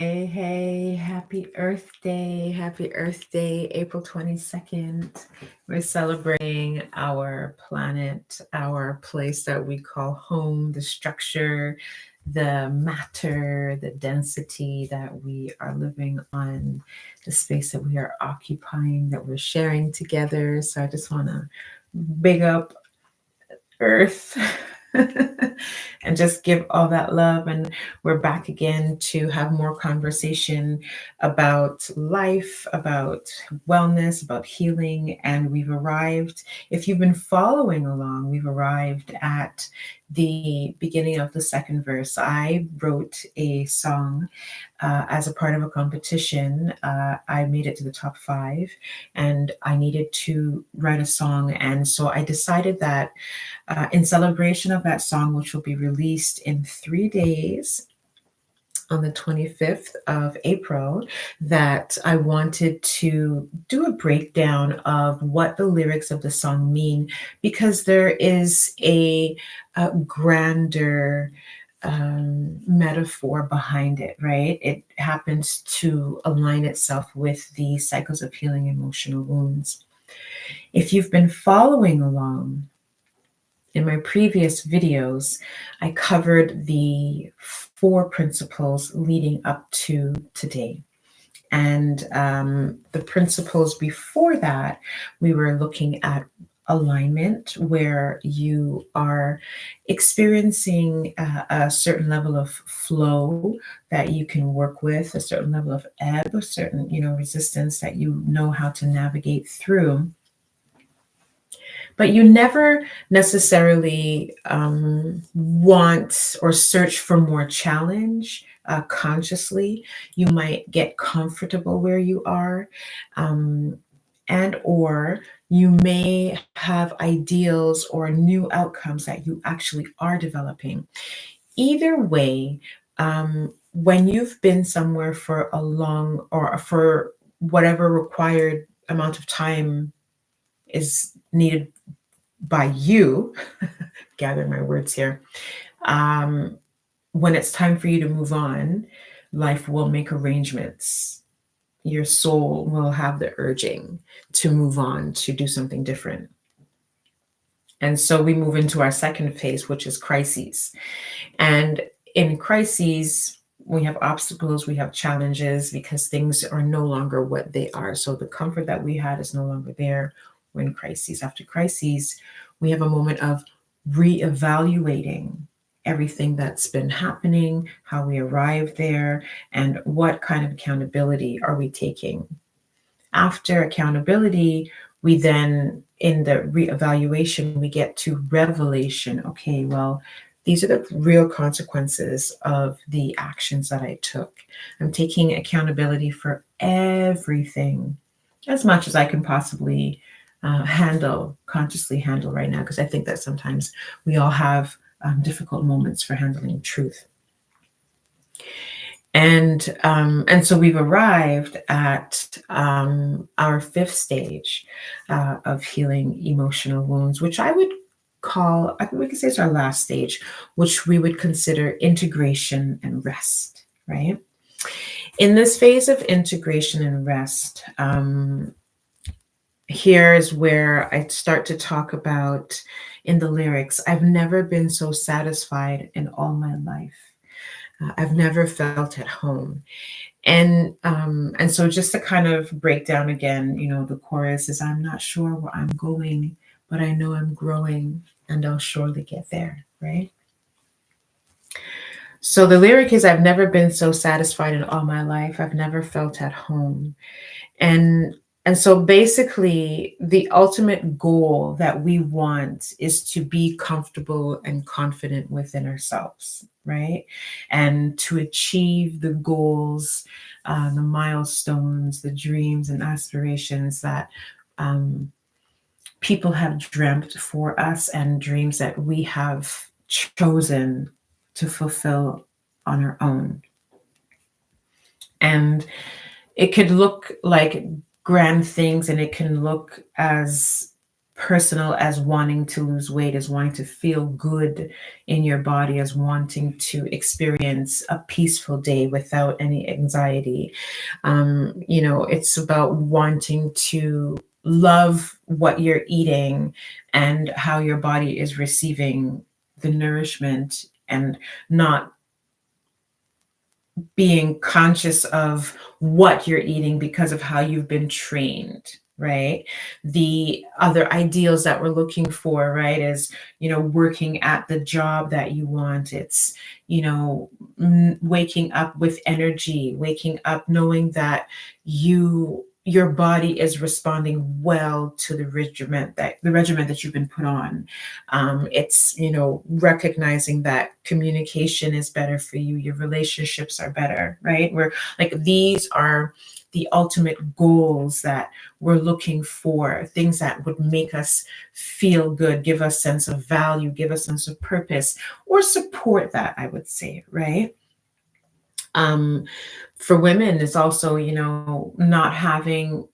Hey, hey, happy Earth Day. Happy Earth Day, April 22nd. We're celebrating our planet, our place that we call home, the structure, the matter, the density that we are living on, the space that we are occupying, that we're sharing together. So I just want to big up Earth and just give all that love. And we're back again to have more conversation about life, about wellness, about healing. And we've arrived, if you've been following along, we've arrived at the beginning of the second verse. I wrote a song as a part of a competition. I made it to the top five and I needed to write a song. And so I decided that in celebration of that song, which will be released in 3 days on the 25th of April, that I wanted to do a breakdown of what the lyrics of the song mean, because there is a grander metaphor behind it, right? It happens to align itself with the cycles of healing emotional wounds. If you've been following along, in my previous videos, I covered the 4 principles leading up to today. And the principles before that, we were looking at alignment, where you are experiencing a certain level of flow that you can work with, a certain level of ebb, a certain, resistance that you know how to navigate through. But you never necessarily want or search for more challenge consciously. You might get comfortable where you are, um, and or you may have ideals or new outcomes that you actually are developing. Either way, when you've been somewhere for a long or for whatever required amount of time is needed by you, gather my words here, um, when it's time for you to move on, life will make arrangements. Your soul will have the urging to move on, to do something different. And so we move into our second phase, which is crises. And in crises, we have obstacles, we have challenges because things are no longer what they are. So the comfort that we had is no longer there. We're in crises. After crises, we have a moment of reevaluating everything that's been happening, how we arrived there, and what kind of accountability are we taking. After accountability, we then, in the reevaluation, we get to revelation. Okay, well, these are the real consequences of the actions that I took. I'm taking accountability for everything as much as I can possibly consciously handle right now, because I think that sometimes we all have difficult moments for handling truth. And so we've arrived at our fifth stage of healing emotional wounds, which I would call, I think we could say it's our last stage, which we would consider integration and rest, right? In this phase of integration and rest, here's where I start to talk about in the lyrics, I've never been so satisfied in all my life. I've never felt at home. And so just to kind of break down again, the chorus is, I'm not sure where I'm going, but I know I'm growing and I'll surely get there, right? So the lyric is, I've never been so satisfied in all my life. I've never felt at home. And and so basically the ultimate goal that we want is to be comfortable and confident within ourselves, right? And to achieve the goals, the milestones, the dreams and aspirations that um, people have dreamt for us, and dreams that we have chosen to fulfill on our own. And it could look like grand things, and it can look as personal as wanting to lose weight, as wanting to feel good in your body, as wanting to experience a peaceful day without any anxiety. It's about wanting to love what you're eating and how your body is receiving the nourishment, and not being conscious of what you're eating because of how you've been trained, right? The other ideals that we're looking for, right, is, working at the job that you want. It's, waking up with energy, waking up knowing that your body is responding well to the regimen that you've been put on. It's, recognizing that communication is better for you, your relationships are better, right? We're like, these are the ultimate goals that we're looking for, things that would make us feel good, give us sense of value, give us sense of purpose, or support that, I would say, right? For women, it's also, not having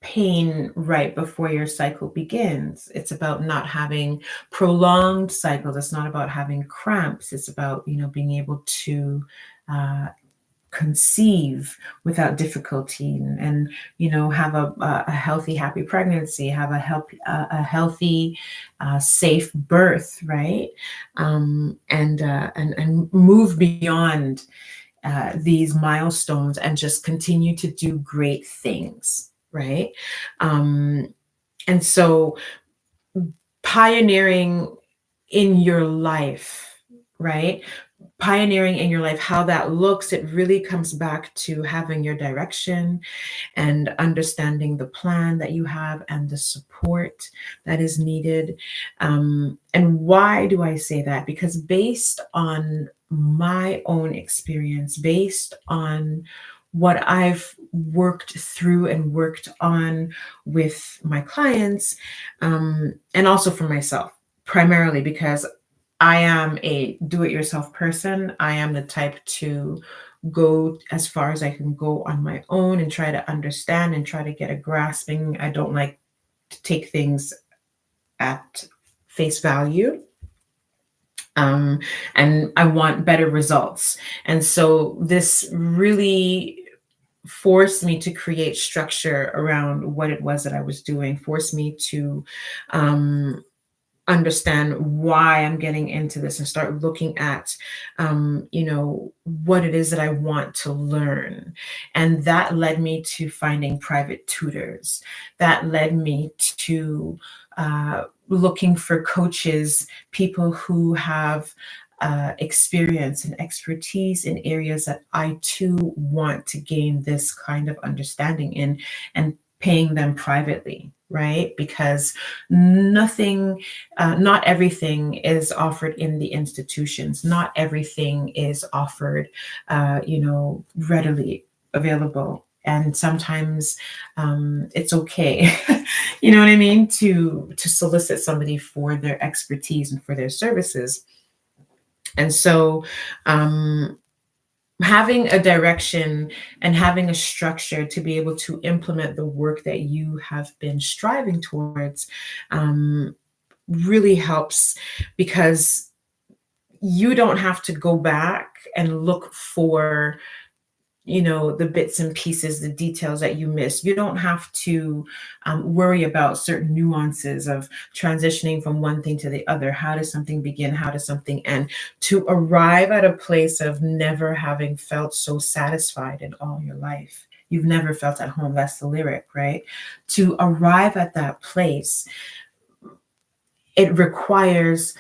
pain right before your cycle begins. It's about not having prolonged cycles. It's not about having cramps. It's about, being able to uh, conceive without difficulty, and have a healthy, happy pregnancy, have a healthy, safe birth, right? And move beyond these milestones and just continue to do great things, right? And so pioneering in your life, right? Pioneering in your life, how that looks, it really comes back to having your direction and understanding the plan that you have and the support that is needed. And why do I say that? Because based on my own experience, based on what I've worked through and worked on with my clients, and also for myself, primarily because I am a do-it-yourself person. I am the type to go as far as I can go on my own and try to understand and try to get a grasping. I don't like to take things at face value. And I want better results. And so this really forced me to create structure around what it was that I was doing, forced me to understand why I'm getting into this and start looking at, what it is that I want to learn. And that led me to finding private tutors. That led me to looking for coaches, people who have experience and expertise in areas that I too want to gain this kind of understanding in, and paying them privately, right? Because not everything is offered in the institutions. Not everything is offered, readily available. And sometimes it's okay, you know what I mean, to solicit somebody for their expertise and for their services. And so, having a direction and having a structure to be able to implement the work that you have been striving towards really helps, because you don't have to go back and look for the bits and pieces, the details that you missed. You don't have to worry about certain nuances of transitioning from one thing to the other. How does something begin? How does something end? To arrive at a place of never having felt so satisfied in all your life. You've never felt at home. That's the lyric, right? To arrive at that place, it requires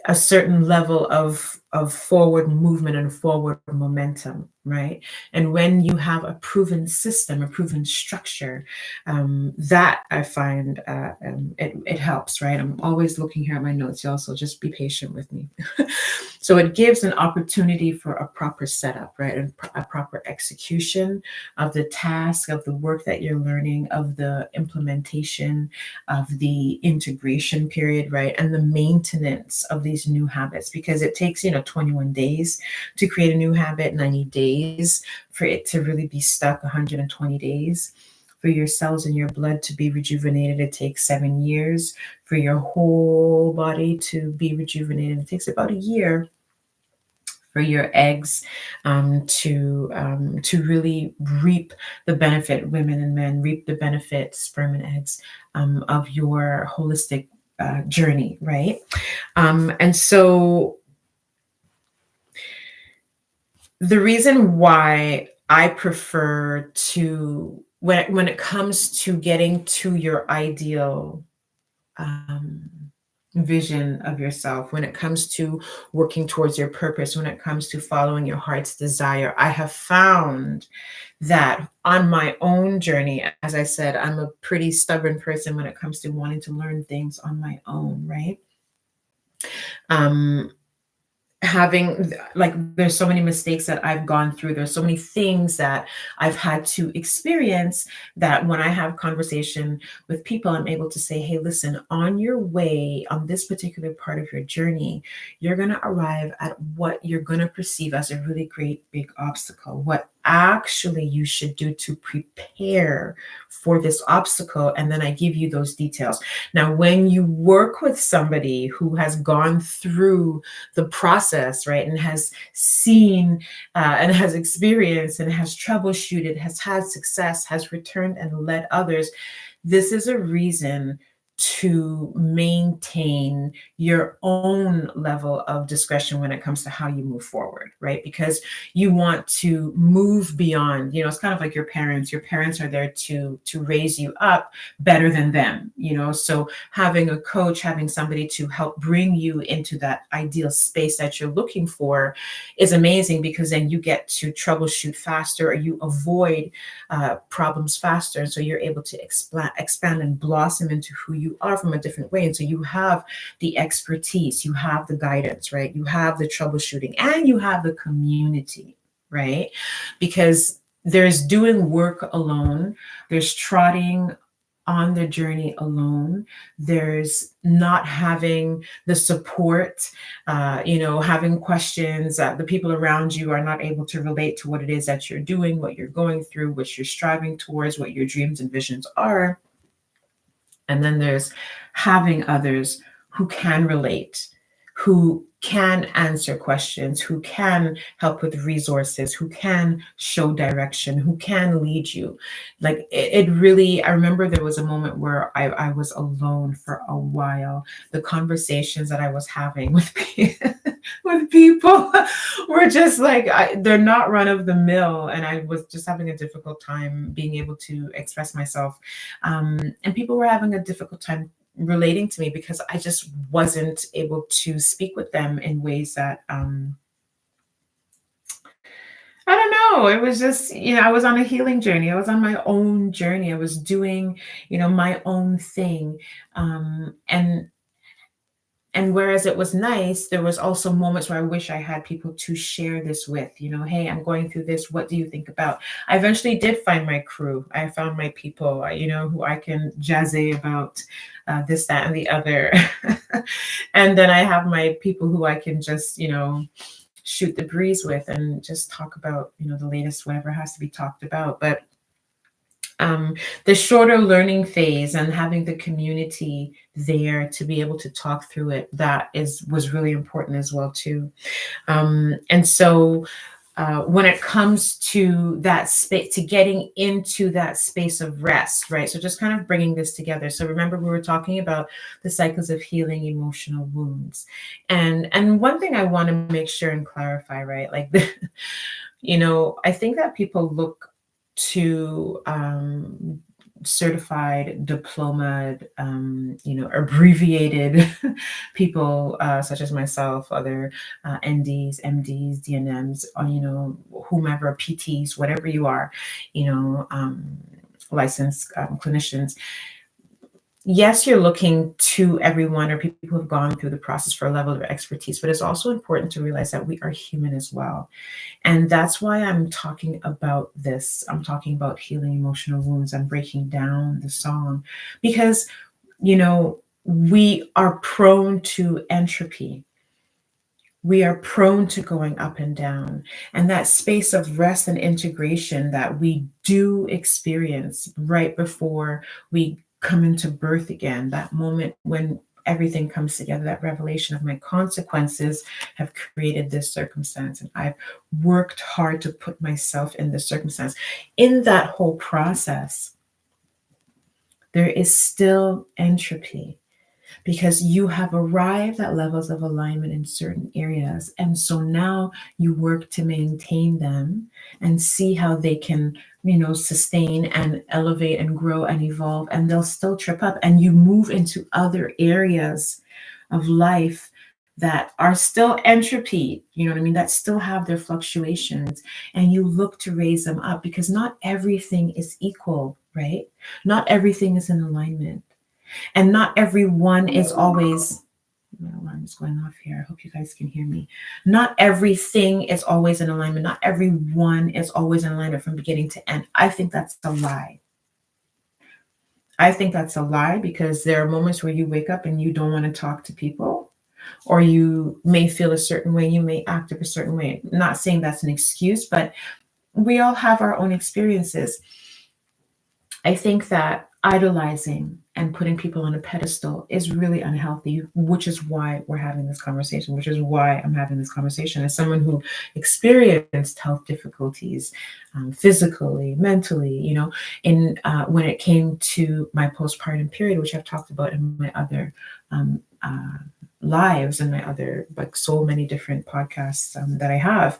a certain level of forward movement and forward momentum, right? And when you have a proven system, a proven structure, that I find it helps, right? I'm always looking here at my notes, y'all, so just be patient with me. So it gives an opportunity for a proper setup, right? And a proper execution of the task, of the work that you're learning, of the implementation, of the integration period, right? And the maintenance of these new habits, because it takes, 21 days to create a new habit, 90 days for it to really be stuck, 120 days For your cells in your blood to be rejuvenated, it takes 7 years. For your whole body to be rejuvenated, it takes about a year. For your eggs to really reap the benefit, women and men reap the benefit, sperm and eggs, of your holistic journey, right? And so the reason why I prefer to, when it comes to getting to your ideal vision of yourself, when it comes to working towards your purpose, when it comes to following your heart's desire, I have found that on my own journey, as I said, I'm a pretty stubborn person when it comes to wanting to learn things on my own, right? Having, like, there's so many mistakes that I've gone through, there's so many things that I've had to experience, that when I have conversation with people, I'm able to say, hey, listen, on your way on this particular part of your journey, you're going to arrive at what you're going to perceive as a really great big obstacle. What actually you should do to prepare for this obstacle, and then I give you those details. Now, when you work with somebody who has gone through the process, right, and has seen and has experienced and has troubleshooted, has had success, has returned and led others, this is a reason to maintain your own level of discretion when it comes to how you move forward, right? Because you want to move beyond, it's kind of like your parents. Your parents are there to raise you up better than them, so having a coach, having somebody to help bring you into that ideal space that you're looking for is amazing, because then you get to troubleshoot faster, or you avoid problems faster, and so you're able to expand and blossom into who you are from a different way. And so you have the expertise, you have the guidance, right? You have the troubleshooting, and you have the community, right? Because there's doing work alone, there's trotting on the journey alone, there's not having the support, having questions, the people around you are not able to relate to what it is that you're doing, what you're going through, what you're striving towards, what your dreams and visions are. And then there's having others who can relate, who can answer questions, who can help with resources, who can show direction, who can lead you. Like it really, I remember there was a moment where I was alone for a while. The conversations that I was having with people were just like, they're not run of the mill. And I was just having a difficult time being able to express myself. And people were having a difficult time relating to me, because I just wasn't able to speak with them in ways that I don't know. It was just, I was on a healing journey. I was on my own journey. I was doing, my own thing. And whereas it was nice, there was also moments where I wish I had people to share this with, hey, I'm going through this. What do you think about? I eventually did find my crew. I found my people, who I can jazzy about this, that, and the other. And then I have my people who I can just, shoot the breeze with and just talk about, the latest, whatever has to be talked about. But the shorter learning phase and having the community there to be able to talk through it, was really important as well too. And so when it comes to that space, to getting into that space of rest, right? So just kind of bringing this together. So remember, we were talking about the cycles of healing emotional wounds. And one thing I want to make sure and clarify, right? Like, I think that people look to certified, diplomaed, abbreviated people such as myself, other NDs, MDs, DNMs, or, whomever, PTs, whatever you are, licensed clinicians. Yes, you're looking to everyone or people who have gone through the process for a level of expertise, but it's also important to realize that we are human as well. And that's why I'm talking about this. I'm talking about healing emotional wounds. I'm breaking down the song because, we are prone to entropy. we are prone to going up and down. And that space of rest and integration that we do experience right before we come into birth again, that moment when everything comes together, that revelation of my consequences have created this circumstance. And I've worked hard to put myself in this circumstance. In that whole process, there is still entropy, because you have arrived at levels of alignment in certain areas. And so now you work to maintain them and see how they can, sustain and elevate and grow and evolve, and they'll still trip up. And you move into other areas of life that are still entropy, you know what I mean, that still have their fluctuations, and you look to raise them up, because not everything is equal, right? Not everything is in alignment. And not everyone is always, my alarm is going off here. I hope you guys can hear me. Not everything is always in alignment. Not everyone is always in alignment from beginning to end. I think that's a lie. I think that's a lie, because there are moments where you wake up and you don't want to talk to people, or you may feel a certain way, you may act up a certain way. I'm not saying that's an excuse, but we all have our own experiences. I think that idolizing and putting people on a pedestal is really unhealthy, which is why we're having this conversation, which is why I'm having this conversation. As someone who experienced health difficulties, physically, mentally, in when it came to my postpartum period, which I've talked about in my other lives and my other, like, so many different podcasts that I have.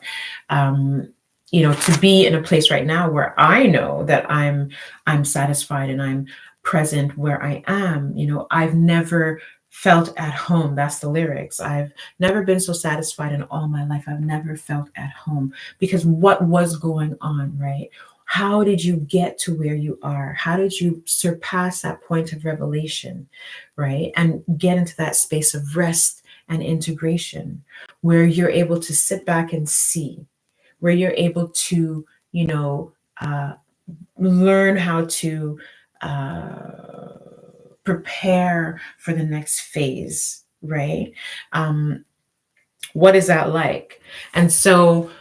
To be in a place right now where I know that I'm satisfied and I'm present where I am. I've never felt at home. That's the lyrics. I've never been so satisfied in all my life. I've never felt at home, because what was going on, right? How did you get to where you are? How did you surpass that point of revelation, right? And get into that space of rest and integration, where you're able to sit back and see, where you're able to, learn how to prepare for the next phase, right? What is that like? And so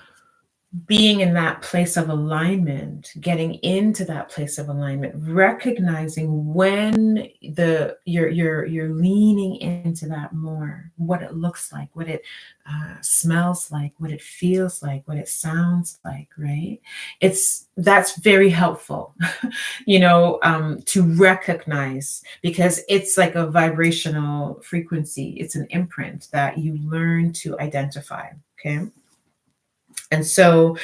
being in that place of alignment, getting into that place of alignment, recognizing when you're leaning into that more, what it looks like, what it smells like, what it feels like, what it sounds like, right? That's very helpful, to recognize, because it's like a vibrational frequency. It's an imprint that you learn to identify. Okay. And so,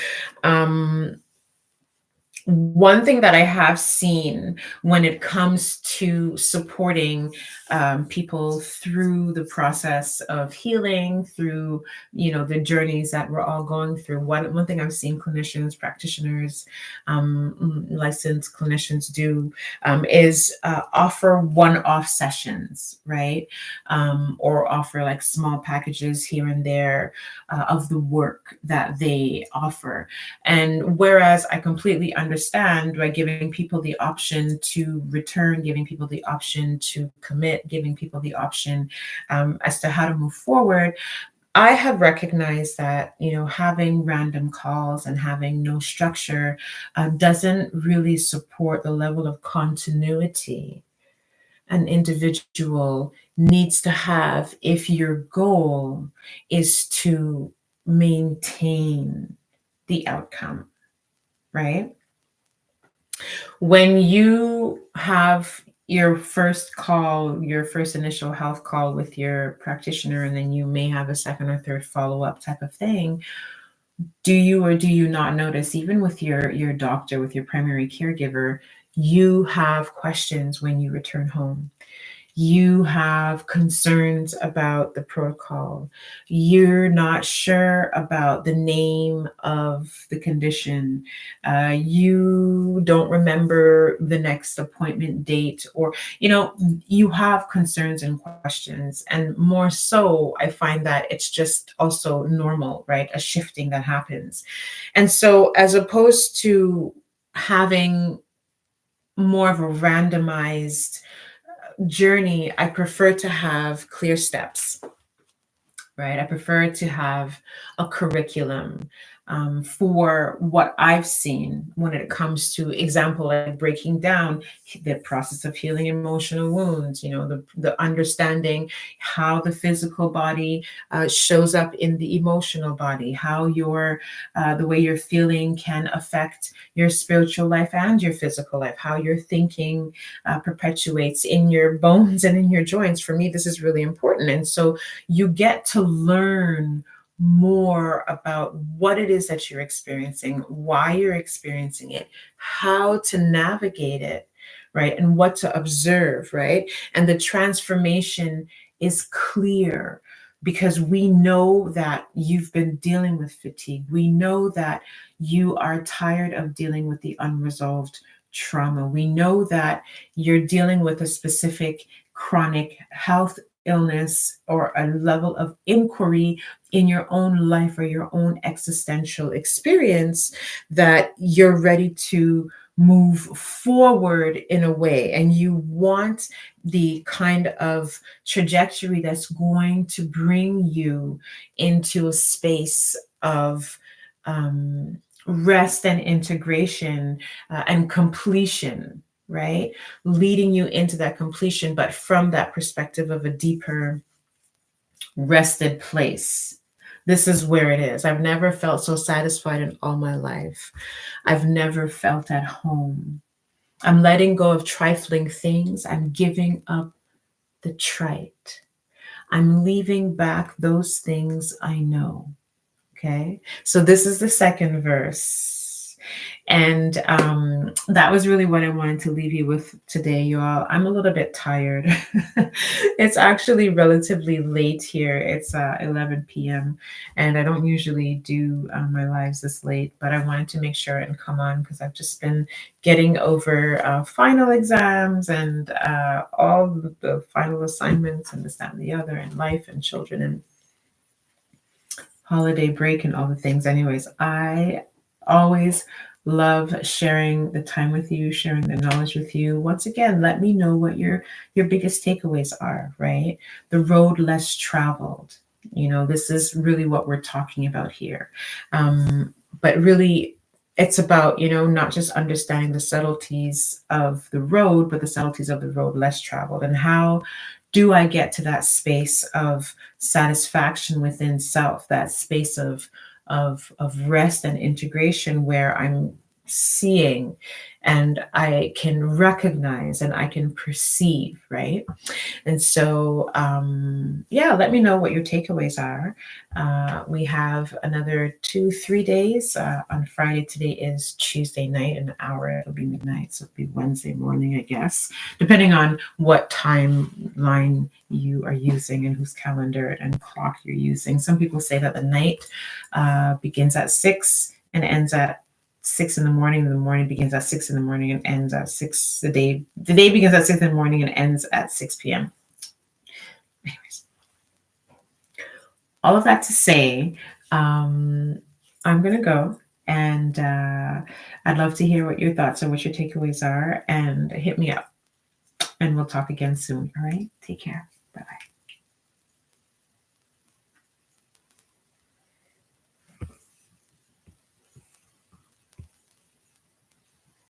one thing that I have seen when it comes to supporting people through the process of healing, through the journeys that we're all going through. One thing I've seen clinicians, practitioners, licensed clinicians do is offer one-off sessions, right? Or offer like small packages here and there of the work that they offer. And whereas I completely understand by giving people the option to return, giving people the option to commit, giving people the option as to how to move forward, I have recognized that, having random calls and having no structure doesn't really support the level of continuity an individual needs to have if your goal is to maintain the outcome, right? When you have your first call, your first initial health call with your practitioner, and then you may have a second or third follow-up type of thing, do you or do you not notice, even with your doctor, with your primary caregiver, you have questions when you return home? You have concerns about the protocol. You're not sure about the name of the condition. You don't remember the next appointment date, or, you have concerns and questions. And more so, I find that it's just also normal, right? A shifting that happens. And so, as opposed to having more of a randomized journey, I prefer to have clear steps. right? I prefer to have a curriculum for what I've seen when it comes to example, like breaking down the process of healing emotional wounds, the understanding how the physical body shows up in the emotional body, how the way you're feeling can affect your spiritual life and your physical life, how your thinking perpetuates in your bones and in your joints. For me, this is really important. And so you get to learn more about what it is that you're experiencing, why you're experiencing it, how to navigate it, right? And what to observe, right? And the transformation is clear because we know that you've been dealing with fatigue. We know that you are tired of dealing with the unresolved trauma. We know that you're dealing with a specific chronic health illness or a level of inquiry in your own life or your own existential experience that you're ready to move forward in a way, and you want the kind of trajectory that's going to bring you into a space of rest and integration and completion, right? Leading you into that completion, but from that perspective of a deeper, rested place. This is where it is. I've never felt so satisfied in all my life. I've never felt at home. I'm letting go of trifling things. I'm giving up the trite. I'm leaving back those things I know. Okay. So this is the second verse. And that was really what I wanted to leave you with today, you all. I'm a little bit tired. It's actually relatively late here. It's 11 p.m. And I don't usually do my lives this late, but I wanted to make sure and come on because I've just been getting over final exams and all the final assignments and this, that, and the other, and life and children and holiday break and all the things. Anyways, I always love sharing the time with you, sharing the knowledge with you. Once again, let me know what your biggest takeaways are, right? The road less traveled. This is really what we're talking about here. But really, it's about, not just understanding the subtleties of the road, but the subtleties of the road less traveled, and how do I get to that space of satisfaction within self, that space of rest and integration where I'm seeing and I can recognize and I can perceive, right? And so, let me know what your takeaways are. We have another 2-3 days. On Friday, today is Tuesday night, an hour, it'll be midnight, so it'll be Wednesday morning, I guess, depending on what timeline you are using and whose calendar and clock you're using. Some people say that the night begins at 6 and ends at 6 in the morning. The morning begins at 6 in the morning and ends at 6. The day begins at 6 in the morning and ends at 6 p.m. Anyways, all of that to say, I'm going to go, and I'd love to hear what your thoughts and what your takeaways are, and hit me up, and we'll talk again soon. All right. Take care. Bye-bye.